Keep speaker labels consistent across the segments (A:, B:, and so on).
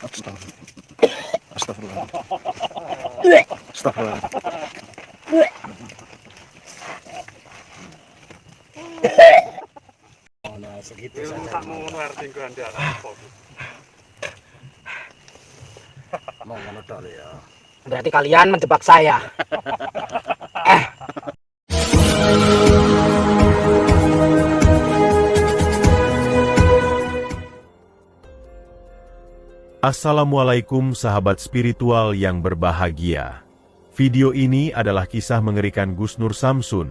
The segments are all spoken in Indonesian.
A: Astagfirullah. Astagfirullah.
B: Nah, segitu
C: Ilmu
B: saja.
C: tak mau ngerti ku Anda.
B: Mau menodol ya.
D: Berarti kalian menjebak saya.
E: Assalamualaikum sahabat spiritual yang berbahagia. Video ini adalah kisah mengerikan Gus Nur Samsun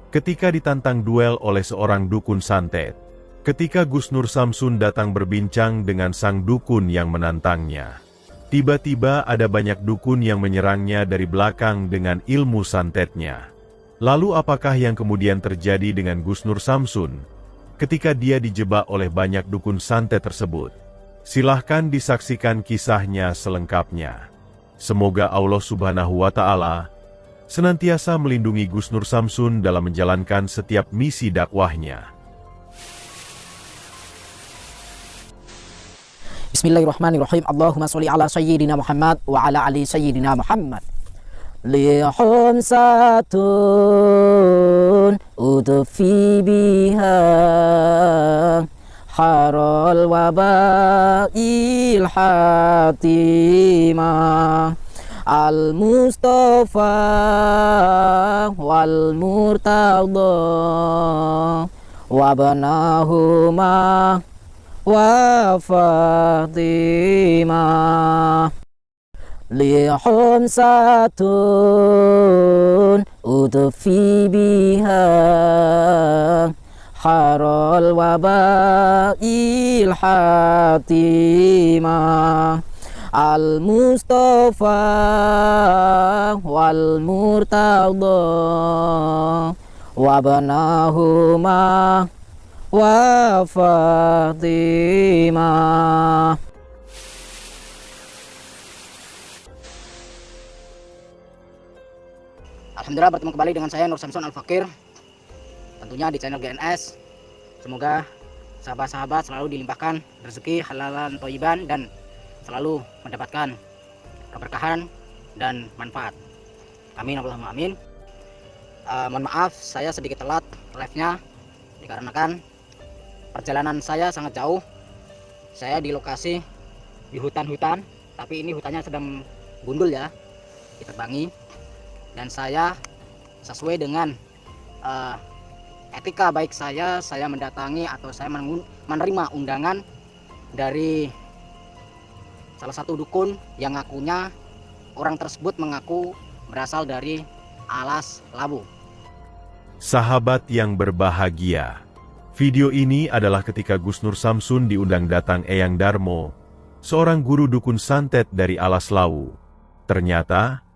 E: ketika ditantang duel oleh seorang dukun santet. Ketika Gus Nur Samsun datang berbincang dengan sang dukun yang menantangnya, tiba-tiba ada banyak dukun yang menyerangnya dari belakang dengan ilmu santetnya. Lalu apakah yang kemudian terjadi dengan Gus Nur Samsun ketika dia dijebak oleh banyak dukun santet tersebut? Silahkan disaksikan kisahnya selengkapnya. Semoga Allah Subhanahu wa Ta'ala senantiasa melindungi Gus Nur Samsun dalam menjalankan setiap misi dakwahnya.
D: Bismillahirrahmanirrahim. Allahumma sholli ala sayyidina Muhammad wa ala ali sayyidina Muhammad. Lihum satun udfi biha harol wabail hatimah al-Mustafa wal murtada wabanahuma wa Fatimah. Lihum satun udfi biha harol wabail hatimah al-Mustafa wal murtada wabanahuma wa Fatimah. Alhamdulillah bertemu kembali dengan saya Nur Samsun Al-Fakir, tentunya di channel GNS. Semoga sahabat-sahabat selalu dilimpahkan rezeki halalan thayyiban dan selalu mendapatkan keberkahan dan manfaat. Amin Allahumma amin. Mohon maaf saya sedikit telat live-nya dikarenakan perjalanan saya sangat jauh. Saya di lokasi di hutan-hutan, tapi ini hutannya sedang gundul ya, diterbangi. Dan saya sesuai dengan etika baik saya mendatangi atau saya menerima undangan dari salah satu dukun yang ngakunya orang tersebut mengaku berasal dari Alas Lawu.
E: Sahabat yang berbahagia, video ini adalah ketika Gus Nur Samsun diundang datang Eyang Darmo, seorang guru dukun santet dari Alas Lawu. Ternyata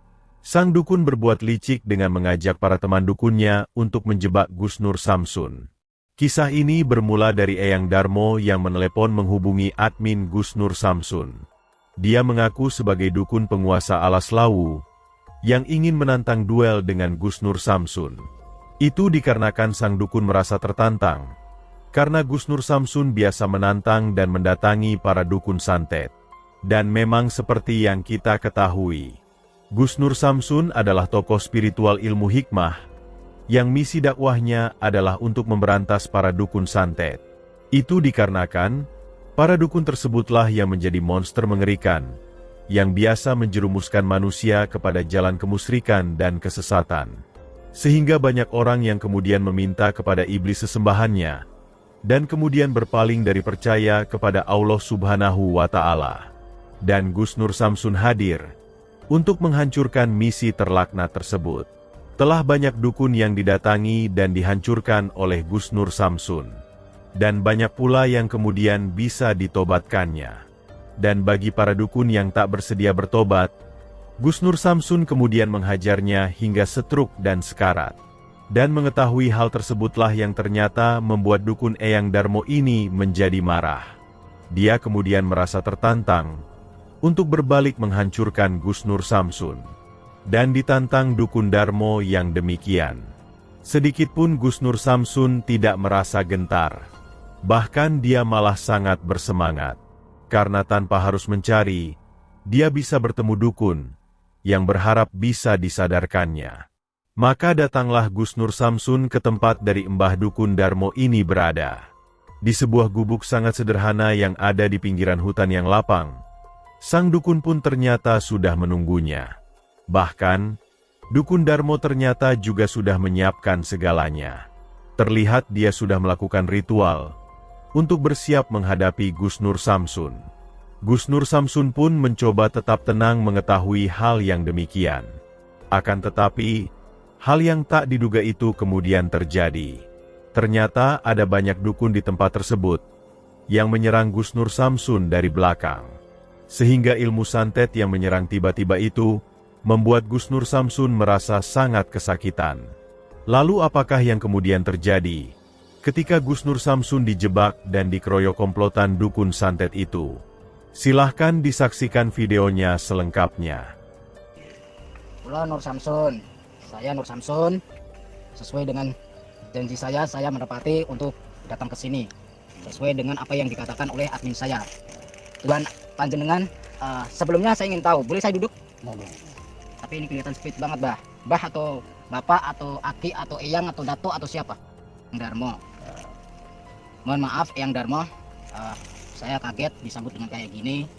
E: sang dukun berbuat licik dengan mengajak para teman dukunnya untuk menjebak Gus Nur Samsun. Kisah ini bermula dari Eyang Darmo yang menelepon menghubungi admin Gus Nur Samsun. Dia mengaku sebagai dukun penguasa Alas Lawu yang ingin menantang duel dengan Gus Nur Samsun. Itu dikarenakan sang dukun merasa tertantang, karena Gus Nur Samsun biasa menantang dan mendatangi para dukun santet. Dan memang seperti yang kita ketahui, Gus Nur Samsun adalah tokoh spiritual ilmu hikmah, yang misi dakwahnya adalah untuk memberantas para dukun santet. Itu dikarenakan, para dukun tersebutlah yang menjadi monster mengerikan, yang biasa menjerumuskan manusia kepada jalan kemusyrikan dan kesesatan. Sehingga banyak orang yang kemudian meminta kepada iblis sesembahannya, dan kemudian berpaling dari percaya kepada Allah Subhanahu wa Ta'ala. Dan Gus Nur Samsun hadir untuk menghancurkan misi terlaknat tersebut. Telah banyak dukun yang didatangi dan dihancurkan oleh Gus Nur Samsun. Dan banyak pula yang kemudian bisa ditobatkannya. Dan bagi para dukun yang tak bersedia bertobat, Gus Nur Samsun kemudian menghajarnya hingga setruk dan sekarat. Dan mengetahui hal tersebutlah yang ternyata membuat dukun Eyang Darmo ini menjadi marah. Dia kemudian merasa tertantang untuk berbalik menghancurkan Gus Nur Samsun. Dan ditantang dukun Darmo yang demikian. Sedikitpun Gus Nur Samsun tidak merasa gentar. Bahkan dia malah sangat bersemangat. karena tanpa harus mencari, dia bisa bertemu dukun yang berharap bisa disadarkannya. Maka datanglah Gus Nur Samsun ke tempat dari Mbah Dukun Darmo ini berada. Di sebuah gubuk sangat sederhana yang ada di pinggiran hutan yang lapang, sang dukun pun ternyata sudah menunggunya. Bahkan, Dukun Darmo ternyata juga sudah menyiapkan segalanya. Terlihat dia sudah melakukan ritual untuk bersiap menghadapi Gus Nur Samsun. Gus Nur Samsun pun mencoba tetap tenang mengetahui hal yang demikian. Akan tetapi, hal yang tak diduga itu kemudian terjadi. Ternyata ada banyak dukun di tempat tersebut yang menyerang Gus Nur Samsun dari belakang. Sehingga ilmu santet yang menyerang tiba-tiba itu membuat Gus Nur Samsun merasa sangat kesakitan. Lalu apakah yang kemudian terjadi ketika Gus Nur Samsun dijebak dan dikeroyok komplotan dukun santet itu? Silahkan disaksikan videonya selengkapnya.
D: Halo Nur Samsun, saya Nur Samsun. Sesuai dengan janji saya mendapati untuk datang ke sini. Sesuai dengan apa yang dikatakan oleh admin saya. Tuan panjenengan, sebelumnya saya ingin tahu, boleh saya duduk? Tapi ini kelihatan sempit banget, Bah. Bah atau Bapak atau Aki atau Eyang atau Dato atau siapa? Eyang Darmo. Mohon maaf Eyang Darmo, saya kaget disambut dengan kayak gini.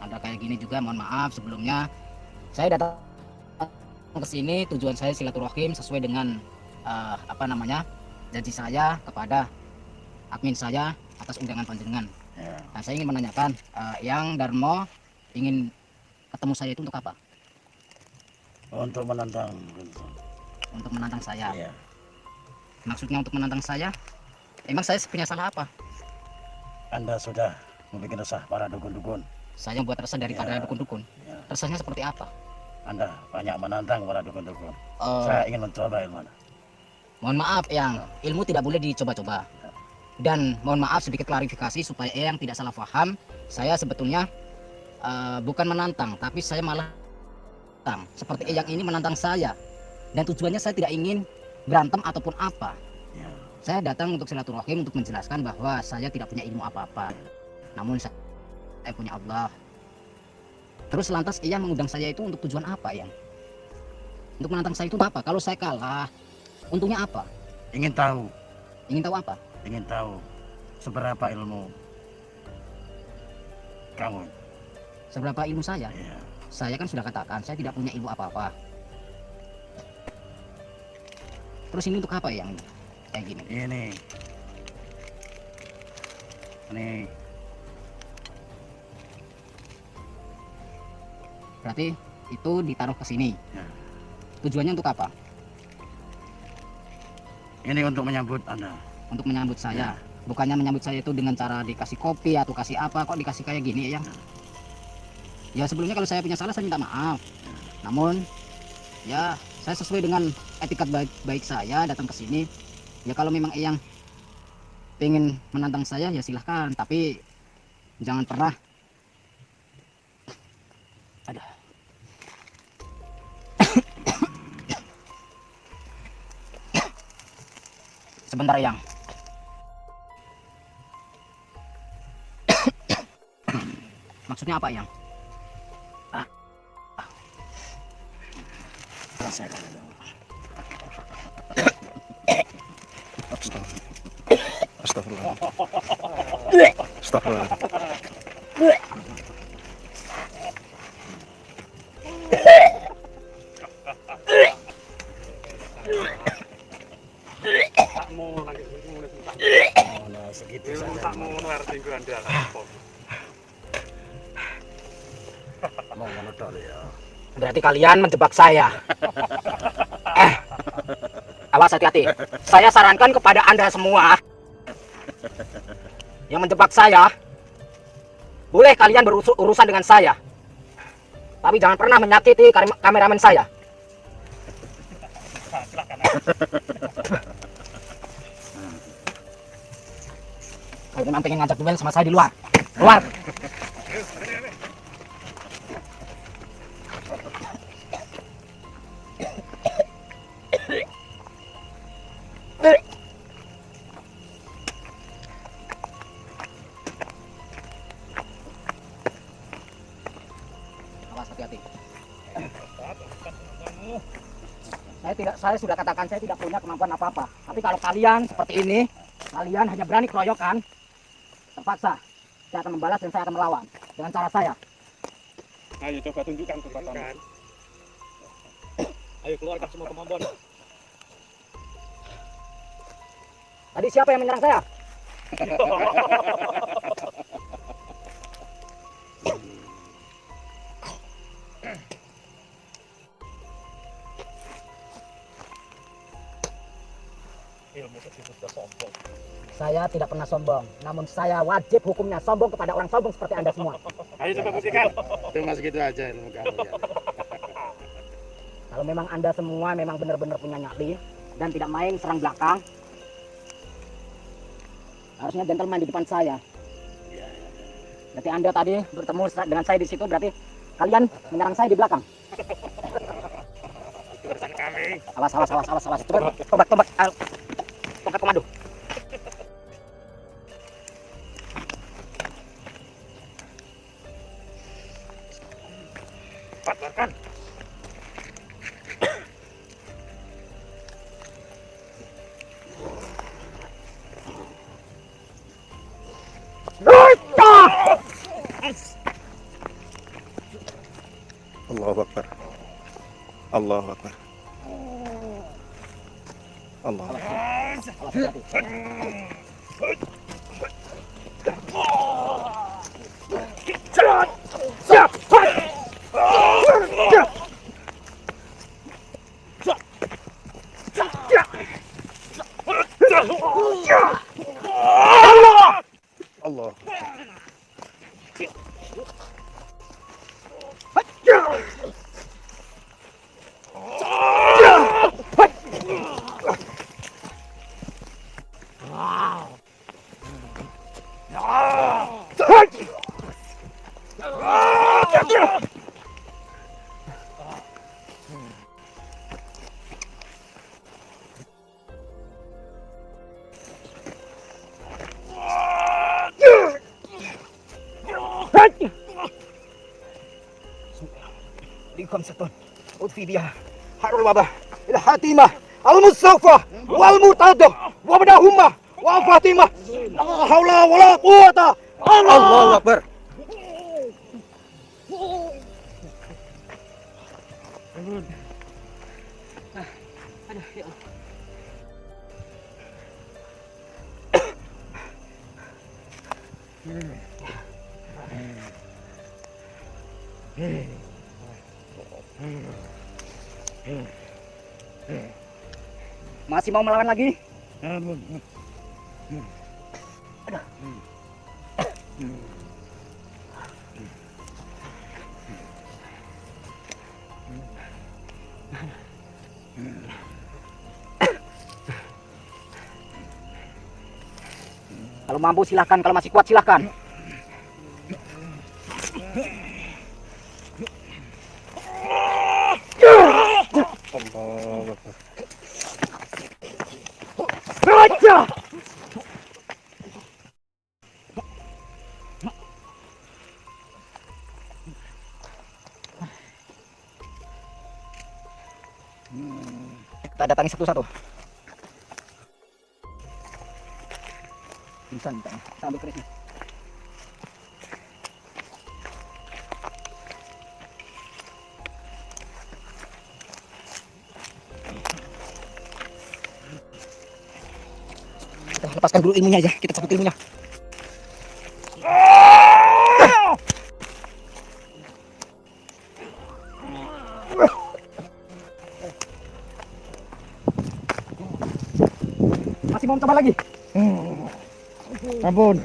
D: Ada kayak gini juga, mohon maaf sebelumnya. Saya datang ke sini tujuan saya silaturahim sesuai dengan janji saya kepada admin saya atas undangan panjenengan. Nah, saya ingin menanyakan, Eyang Darmo ingin ketemu saya itu untuk apa?
B: Untuk menantang.
D: Untuk menantang saya.
B: Ya.
D: Maksudnya untuk menantang saya? Emang saya punya salah apa?
B: Anda sudah membuat resah para dukun-dukun.
D: Saya buat resah daripada
B: Ya.
D: dukun-dukun.
B: Ya.
D: Resahnya seperti apa?
B: Anda banyak menantang para dukun-dukun.
D: Oh.
B: Saya ingin mencoba ilmu.
D: Mohon maaf Eyang, ilmu tidak boleh dicoba-coba. Dan mohon maaf sedikit klarifikasi supaya Eyang tidak salah paham. Saya sebetulnya bukan menantang, tapi saya malah menantang. Seperti Eyang ini menantang saya. Dan tujuannya saya tidak ingin berantem ataupun apa.
B: Ya.
D: Saya datang untuk silaturahim untuk menjelaskan bahwa saya tidak punya ilmu apa-apa. Namun saya punya Allah. Terus lantas Eyang mengundang saya itu untuk tujuan apa, Eyang? Untuk menantang saya itu apa? Kalau saya kalah, untungnya apa?
B: Ingin tahu.
D: Ingin tahu apa?
B: Ingin tahu seberapa ilmu kamu.
D: Seberapa ilmu saya?
B: Ya.
D: Saya kan sudah katakan, saya tidak punya ilmu apa-apa. Terus ini untuk apa yang kayak gini?
B: Ini
D: Berarti itu ditaruh ke sini.
B: Ya.
D: Tujuannya untuk apa?
B: Ini untuk menyambut Anda.
D: Untuk menyambut saya.
B: Ya.
D: Bukannya menyambut saya itu dengan cara dikasih kopi atau kasih apa, kok dikasih kayak gini ya? Ya sebelumnya kalau saya punya salah saya minta maaf. Namun ya saya sesuai dengan etikat baik saya datang ke sini. Ya kalau memang Eyang pengen menantang saya ya silahkan, tapi jangan pernah ada. Sebentar Eyang. Maksudnya apa Eyang?
B: Astagfirullah. Astagfirullah. Segitu saja. Mau menodol ya.
D: Berarti kalian menjebak saya. Awas hati-hati. Saya sarankan kepada Anda semua yang menjebak saya, boleh kalian berurusan dengan saya, tapi jangan pernah menyakiti kameramen saya. Kalau memang pengen ngajak duel sama saya di luar, keluar. Hati-hati. Saya sudah katakan saya tidak punya kemampuan apa-apa. Tapi kalau kalian seperti ini, kalian hanya berani keroyokan, terpaksa saya akan membalas dan saya akan melawan dengan cara saya.
A: Ayo coba tunjukkan kekuatan. Ayo keluarkan semua kemampuan.
D: Tadi siapa yang menyerang saya?
A: Ilmu tersebut sudah sombong.
D: Saya tidak pernah sombong, namun saya wajib hukumnya sombong kepada orang sombong seperti Anda semua.
A: Ayo coba buktikan.
B: Cuma segitu aja ilmu kamu ya.
D: Kalau memang Anda semua memang benar-benar punya nyali dan tidak main serang belakang, harusnya gentleman di depan saya. Berarti Anda tadi bertemu dengan saya di situ, berarti kalian menyerang saya di belakang.
A: Itu urusan kami.
D: Awas. Coba, tombak komando.
A: Patwarkan.
B: Allahu Akbar. Allahu Akbar. Allah. Allah.
D: Khamsatun utfidiyah harul wabah ila hatimah al-mustawfah wal murtadah wa badahumah wa fatimah la haula wala quwata
B: Allahu Akbar.
D: Masih mau melawan lagi? Kalau mampu silahkan, kalau masih kuat silahkan.
B: Allahu Akbar.
D: Raja! Kita datangi satu-satu. Pingsan, kita ambil kerisnya. Kita lepaskan dulu ilmunya aja, kita cabut ilmunya. Masih mau coba lagi?
B: Ampun.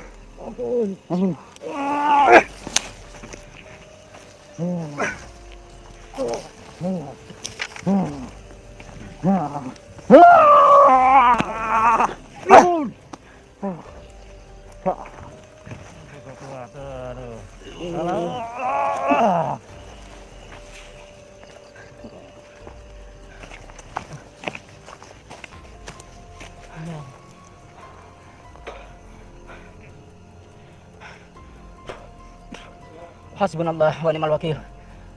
D: Hasbunallah wa ni'mal wakil.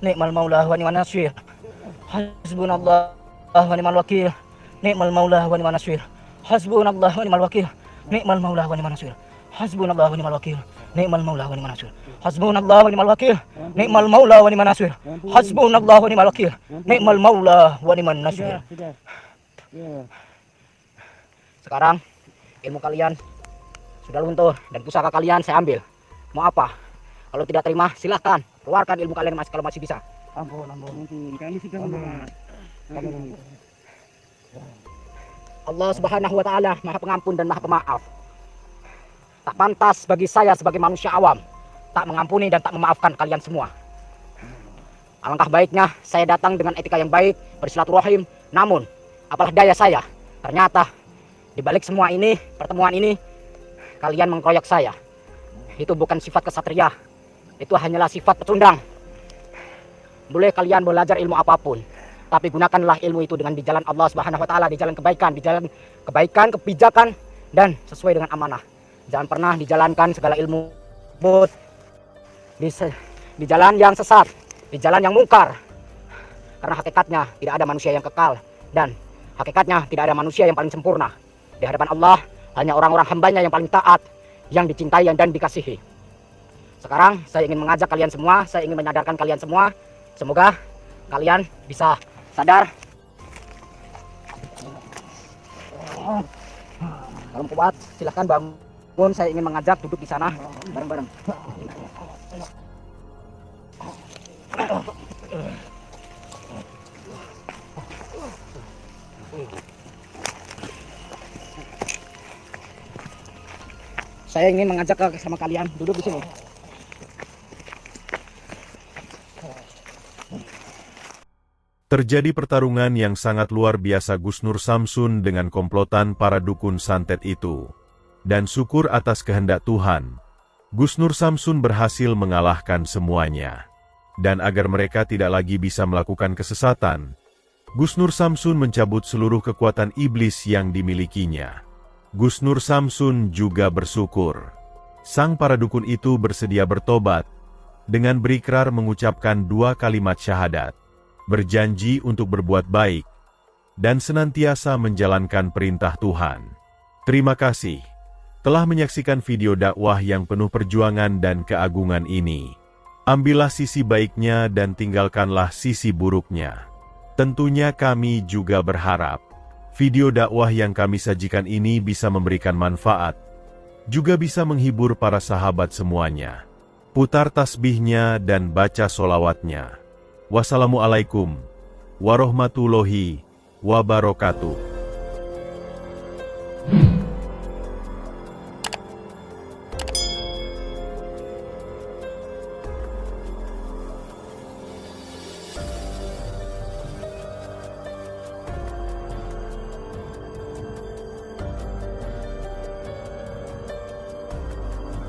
D: ni'mal maula wa ni'man nasir. Hasbunallah wa ni'mal wakil. Ni'mal maula wa ni'man nasir. Hasbunallah wa ni'mal wakil. Ni'mal maula wa ni'man nasir. Hasbunallah wa ni'mal wakil. Ni'mal maula wa ni'man nasir. Hasbunallah wa ni'mal wakil. Ni'mal maula wa ni'man nasir. Hasbunallah wa ni'mal wakil. Ni'mal maula wa ni'man nasir. Sekarang ilmu kalian sudah luntur dan pusaka kalian saya ambil. Mau apa? Kalau tidak terima silahkan keluarkan ilmu kalian kalau masih bisa.
B: Ampun, kami sudah mendengar.
D: Allah Subhanahu wa taala Maha Pengampun dan Maha Pemaaf. Tak pantas bagi saya sebagai manusia awam tak mengampuni dan tak memaafkan kalian semua. Alangkah baiknya saya datang dengan etika yang baik, bersilaturahim. Namun apalah daya saya, ternyata di balik semua ini, pertemuan ini, kalian mengkroyok saya. Itu bukan sifat kesatria, itu hanyalah sifat pecundang. Boleh kalian belajar ilmu apapun, tapi gunakanlah ilmu itu dengan di jalan Allah Subhanahu wa taala, di jalan kebaikan, kebijakan dan sesuai dengan amanah. Jangan pernah dijalankan segala ilmu di jalan yang sesat, di jalan yang mungkar. Karena hakikatnya tidak ada manusia yang kekal dan hakikatnya tidak ada manusia yang paling sempurna. Di hadapan Allah hanya orang-orang hambanya yang paling taat, yang dicintai dan dikasihi. Sekarang saya ingin mengajak kalian semua, saya ingin menyadarkan kalian semua. Semoga kalian bisa sadar. Kalau kuat silahkan bangun, saya ingin mengajak duduk di sana bareng-bareng. Saya ingin mengajak sama kalian duduk di sini.
E: Terjadi pertarungan yang sangat luar biasa Gusnur Samsun dengan komplotan para dukun santet itu. Dan syukur atas kehendak Tuhan, Gusnur Samsun berhasil mengalahkan semuanya. Dan agar mereka tidak lagi bisa melakukan kesesatan, Gusnur Samsun mencabut seluruh kekuatan iblis yang dimilikinya. Gusnur Samsun juga bersyukur. Sang para dukun itu bersedia bertobat, dengan berikrar mengucapkan 2 kalimat syahadat, berjanji untuk berbuat baik, dan senantiasa menjalankan perintah Tuhan. Terima kasih telah menyaksikan video dakwah yang penuh perjuangan dan keagungan ini. Ambillah sisi baiknya dan tinggalkanlah sisi buruknya. Tentunya kami juga berharap video dakwah yang kami sajikan ini bisa memberikan manfaat, juga bisa menghibur para sahabat semuanya. Putar tasbihnya dan baca solawatnya. Wassalamualaikum warahmatullahi wabarakatuh.